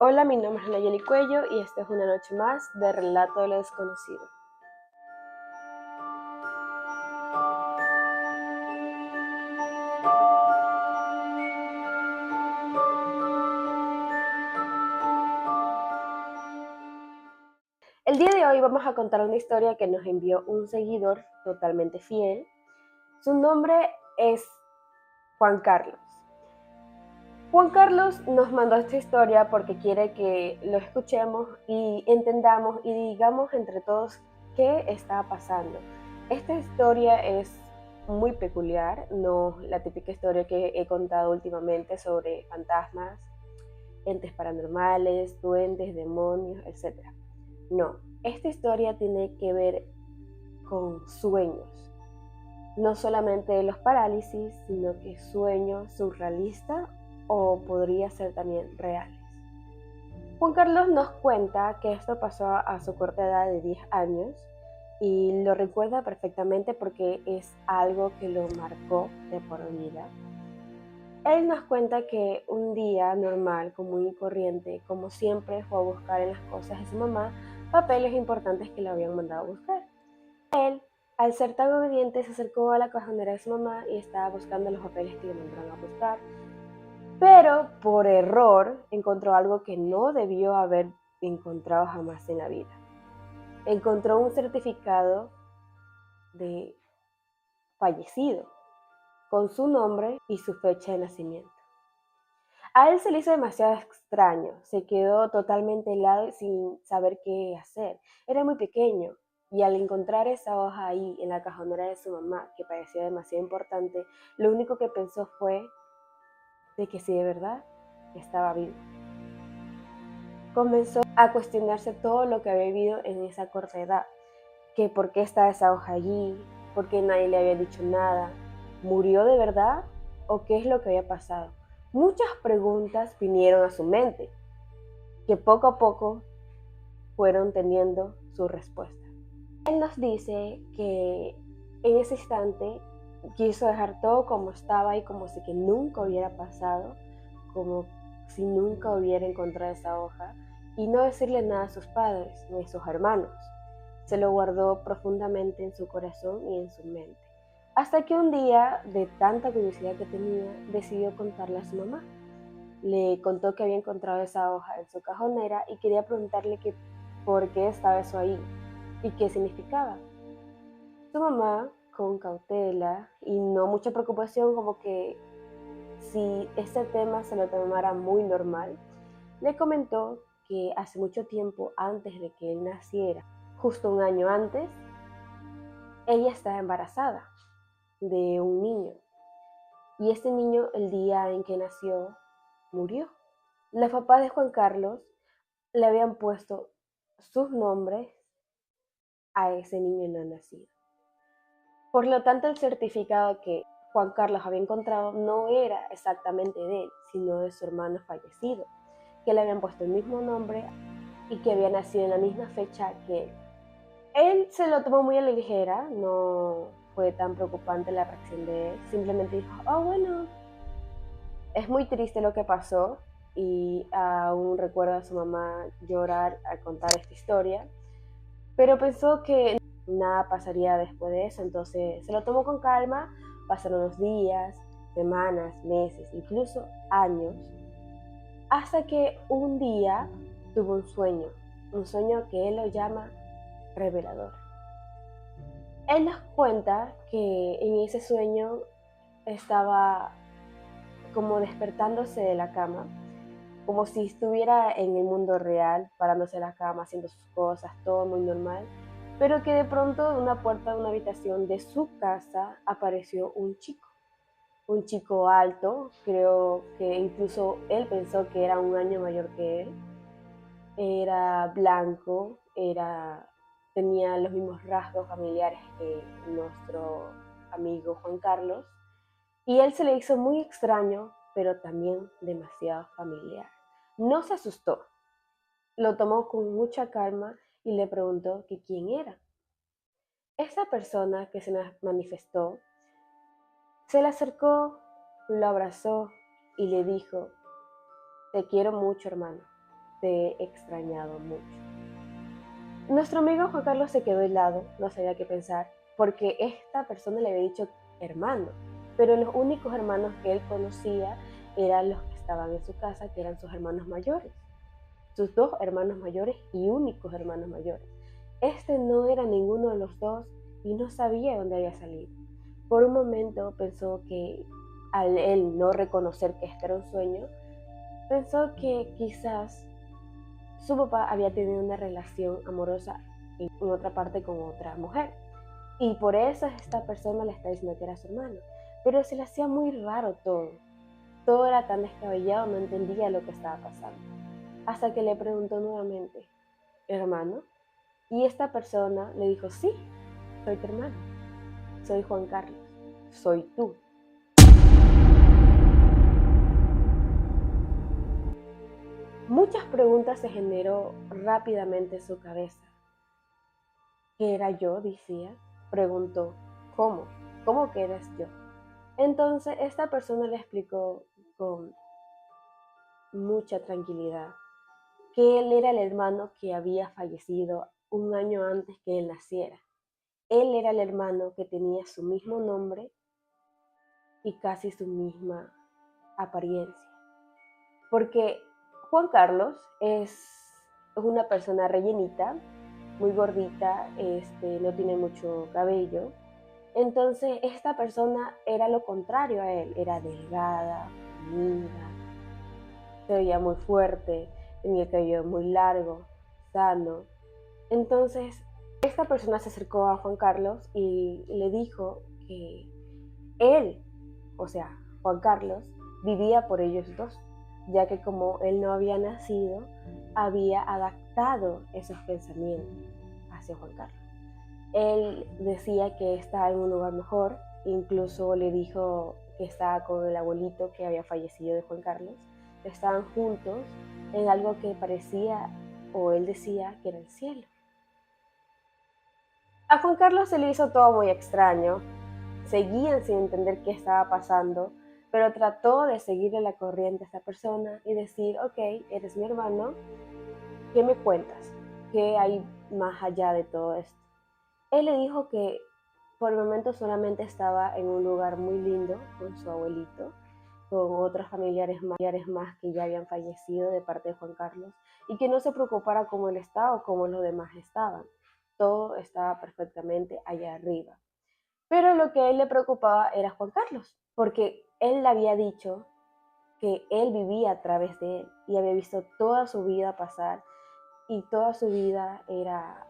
Hola, mi nombre es Nayeli Cuello y esta es una noche más de Relato de lo Desconocido. El día de hoy vamos a contar una historia que nos envió un seguidor totalmente fiel. Su nombre es Juan Carlos. Juan Carlos nos mandó esta historia porque quiere que lo escuchemos y entendamos y digamos entre todos qué está pasando. Esta historia es muy peculiar, no la típica historia que he contado últimamente sobre fantasmas, entes paranormales, duendes, demonios, etc. No, esta historia tiene que ver con sueños, no solamente los parálisis, sino que sueños surrealistas o podría ser también reales. Juan Carlos nos cuenta que esto pasó a su corta edad de 10 años y lo recuerda perfectamente porque es algo que lo marcó de por vida. Él nos cuenta que un día normal, común y corriente, como siempre, fue a buscar en las cosas de su mamá papeles importantes que le habían mandado a buscar. Él, al ser tan obediente, se acercó a la cajonera de su mamá y estaba buscando los papeles que le mandaron a buscar. Pero por error encontró algo que no debió haber encontrado jamás en la vida. Encontró un certificado de fallecido con su nombre y su fecha de nacimiento. A él se le hizo demasiado extraño, se quedó totalmente helado sin saber qué hacer. Era muy pequeño y al encontrar esa hoja ahí en la cajonera de su mamá, que parecía demasiado importante, lo único que pensó fue de que si de verdad estaba vivo. Comenzó a cuestionarse todo lo que había vivido en esa corta edad, que por qué estaba esa hoja allí, por qué nadie le había dicho nada, ¿murió de verdad o qué es lo que había pasado? Muchas preguntas vinieron a su mente, que poco a poco fueron teniendo su respuesta. Él nos dice que en ese instante quiso dejar todo como estaba y como si que nunca hubiera pasado, como si nunca hubiera encontrado esa hoja, y no decirle nada a sus padres ni a sus hermanos. Se lo guardó profundamente en su corazón y en su mente. Hasta que un día, de tanta curiosidad que tenía, decidió contarle a su mamá. Le contó que había encontrado esa hoja en su cajonera y quería preguntarle que por qué estaba eso ahí y qué significaba. Su mamá, con cautela y no mucha preocupación, como que si este tema se lo tomara muy normal, le comentó que hace mucho tiempo antes de que él naciera, justo un año antes, ella estaba embarazada de un niño. Y este niño, el día en que nació, murió. Los papás de Juan Carlos le habían puesto sus nombres a ese niño no nacido. Por lo tanto, el certificado que Juan Carlos había encontrado no era exactamente de él, sino de su hermano fallecido, que le habían puesto el mismo nombre y que había nacido en la misma fecha que él. Él se lo tomó muy a la ligera, no fue tan preocupante la reacción de él, simplemente dijo, oh bueno, es muy triste lo que pasó y aún recuerda a su mamá llorar al contar esta historia, pero pensó que nada pasaría después de eso, entonces se lo tomó con calma, pasaron los días, semanas, meses, incluso años, hasta que un día tuvo un sueño que él lo llama revelador. Él nos cuenta que en ese sueño estaba como despertándose de la cama, como si estuviera en el mundo real, parándose de la cama, haciendo sus cosas, todo muy normal, pero que de pronto de una puerta de una habitación de su casa apareció un chico alto, creo que incluso él pensó que era un año mayor que él, era blanco, tenía los mismos rasgos familiares que nuestro amigo Juan Carlos, y él se le hizo muy extraño, pero también demasiado familiar. No se asustó, lo tomó con mucha calma y le preguntó que quién era. Esa persona que se manifestó se le acercó, lo abrazó y le dijo, te quiero mucho, hermano. te he extrañado mucho. Nuestro amigo Juan Carlos se quedó helado, no sabía qué pensar, porque esta persona le había dicho hermano, pero los únicos hermanos que él conocía eran los que estaban en su casa, que eran sus hermanos mayores, sus 2 hermanos mayores y únicos hermanos mayores. Este no era ninguno de los dos y no sabía dónde había salido. Por un momento pensó que al él no reconocer que este era un sueño, pensó que quizás su papá había tenido una relación amorosa en otra parte con otra mujer. Y por eso esta persona le está diciendo que era su hermano. Pero se le hacía muy raro todo. Todo era tan descabellado, no entendía lo que estaba pasando. Hasta que le preguntó nuevamente, ¿hermano? Y esta persona le dijo, sí, soy tu hermano. Soy Juan Carlos. Soy tú. Muchas preguntas se generó rápidamente en su cabeza. ¿Qué era yo? Decía. Preguntó, ¿cómo? ¿Cómo que eres yo? Entonces esta persona le explicó con mucha tranquilidad que él era el hermano que había fallecido un año antes que él naciera. Él era el hermano que tenía su mismo nombre y casi su misma apariencia. Porque Juan Carlos es una persona rellenita, muy gordita, no tiene mucho cabello. Entonces esta persona era lo contrario a él, era delgada, unida, se veía muy fuerte, tenía el cabello muy largo, sano. Entonces esta persona se acercó a Juan Carlos y le dijo que él, o sea, Juan Carlos, vivía por ellos dos, ya que como él no había nacido, había adaptado esos pensamientos hacia Juan Carlos. Él decía que estaba en un lugar mejor, incluso le dijo que estaba con el abuelito que había fallecido de Juan Carlos. Estaban juntos en algo que parecía, o él decía, que era el cielo. A Juan Carlos se le hizo todo muy extraño. Seguían sin entender qué estaba pasando, pero trató de seguirle la corriente a esta persona y decir, ok, eres mi hermano, ¿qué me cuentas? ¿Qué hay más allá de todo esto? Él le dijo que por el momento solamente estaba en un lugar muy lindo con su abuelito, con otros familiares más que ya habían fallecido de parte de Juan Carlos, y que no se preocupara cómo él estaba o cómo los demás estaban. Todo estaba perfectamente allá arriba. Pero lo que a él le preocupaba era Juan Carlos, porque él le había dicho que él vivía a través de él y había visto toda su vida pasar y toda su vida era,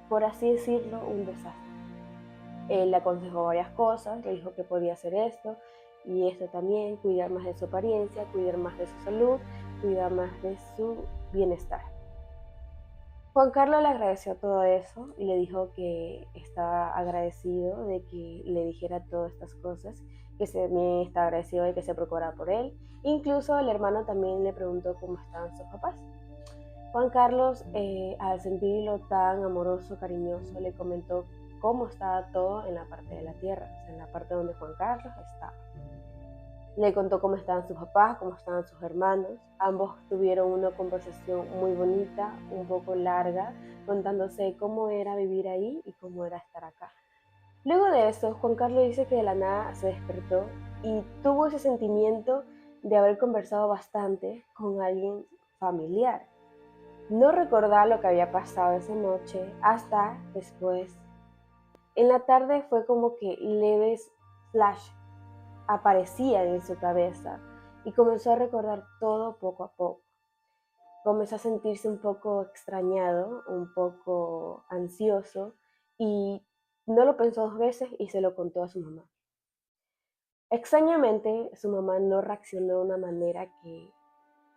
por así decirlo, un desastre. Él le aconsejó varias cosas, le dijo que podía hacer esto y esto también, cuidar más de su apariencia, cuidar más de su salud, cuidar más de su bienestar. Juan Carlos le agradeció todo eso y le dijo que estaba agradecido de que le dijera todas estas cosas, que también estaba agradecido de que se preocupara por él. Incluso el hermano también le preguntó cómo estaban sus papás. Juan Carlos, al sentirlo tan amoroso, cariñoso, le comentó cómo estaba todo en la parte de la tierra, o sea, en la parte donde Juan Carlos estaba. Le contó cómo estaban sus papás, cómo estaban sus hermanos. Ambos tuvieron una conversación muy bonita, un poco larga, contándose cómo era vivir ahí y cómo era estar acá. Luego de eso, Juan Carlos dice que de la nada se despertó y tuvo ese sentimiento de haber conversado bastante con alguien familiar. No recordaba lo que había pasado esa noche hasta después. En la tarde fue como que leves flash aparecían en su cabeza y comenzó a recordar todo poco a poco. Comenzó a sentirse un poco extrañado, un poco ansioso y no lo pensó 2 veces y se lo contó a su mamá. Extrañamente, su mamá no reaccionó de una manera que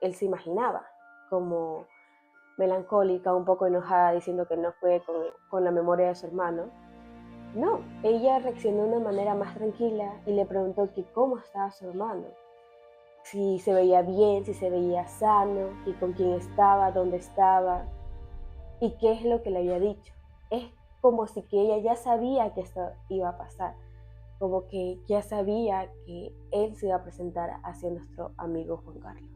él se imaginaba, como melancólica, un poco enojada, diciendo que no fue con la memoria de su hermano. No, ella reaccionó de una manera más tranquila y le preguntó que cómo estaba su hermano, si se veía bien, si se veía sano, y con quién estaba, dónde estaba y qué es lo que le había dicho. Es como si que ella ya sabía que esto iba a pasar, como que ya sabía que él se iba a presentar hacia nuestro amigo Juan Carlos.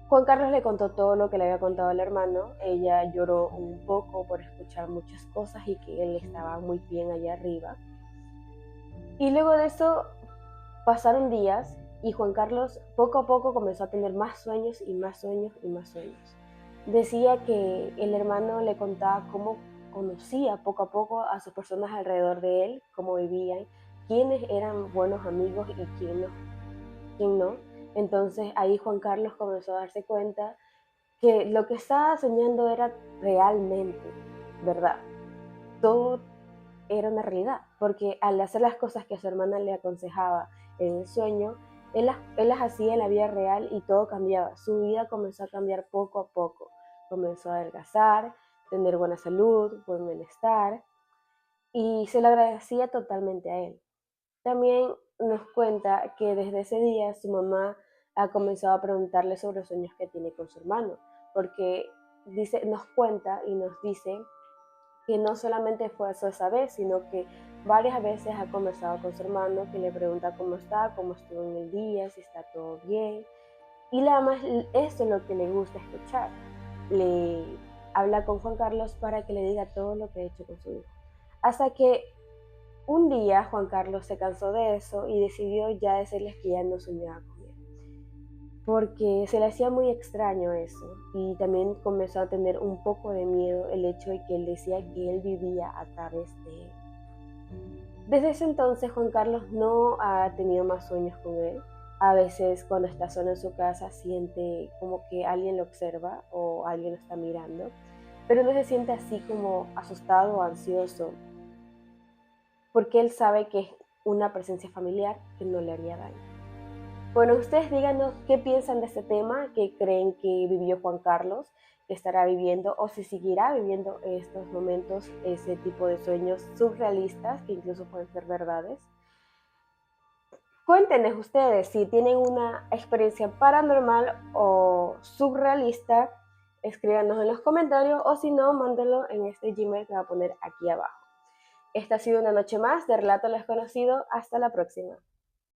Juan Carlos le contó todo lo que le había contado al hermano. Ella lloró un poco por escuchar muchas cosas y que él estaba muy bien allá arriba. Y luego de eso pasaron días y Juan Carlos poco a poco comenzó a tener más sueños y más sueños y más sueños. Decía que el hermano le contaba cómo conocía poco a poco a sus personas alrededor de él, cómo vivían, quiénes eran buenos amigos y quién no. Entonces ahí Juan Carlos comenzó a darse cuenta que lo que estaba soñando era realmente verdad. Todo era una realidad, porque al hacer las cosas que su hermana le aconsejaba en el sueño, él las hacía en la vida real y todo cambiaba. Su vida comenzó a cambiar poco a poco. Comenzó a adelgazar, tener buena salud, buen bienestar, y se lo agradecía totalmente a él. También nos cuenta que desde ese día su mamá ha comenzado a preguntarle sobre los sueños que tiene con su hermano, porque nos cuenta y nos dice que no solamente fue eso esa vez, sino que varias veces ha conversado con su hermano, que le pregunta cómo está, cómo estuvo en el día, si está todo bien. Y nada más eso es lo que le gusta escuchar. Le habla con Juan Carlos para que le diga todo lo que ha hecho con su hijo. Hasta que un día Juan Carlos se cansó de eso y decidió ya decirles que ya no soñaba con él, porque se le hacía muy extraño eso y también comenzó a tener un poco de miedo el hecho de que él decía que él vivía a través de él. Desde ese entonces Juan Carlos no ha tenido más sueños con él. A veces cuando está solo en su casa siente como que alguien lo observa o alguien lo está mirando, pero no se siente así como asustado o ansioso, porque él sabe que es una presencia familiar que no le haría daño. Bueno, ustedes díganos qué piensan de este tema, qué creen que vivió Juan Carlos, que estará viviendo o si seguirá viviendo en estos momentos ese tipo de sueños surrealistas que incluso pueden ser verdades. Cuéntenos ustedes si tienen una experiencia paranormal o surrealista, escríbanos en los comentarios o si no, mándenlo en este Gmail que voy a poner aquí abajo. Esta ha sido una noche más de Relato Desconocido. Hasta la próxima.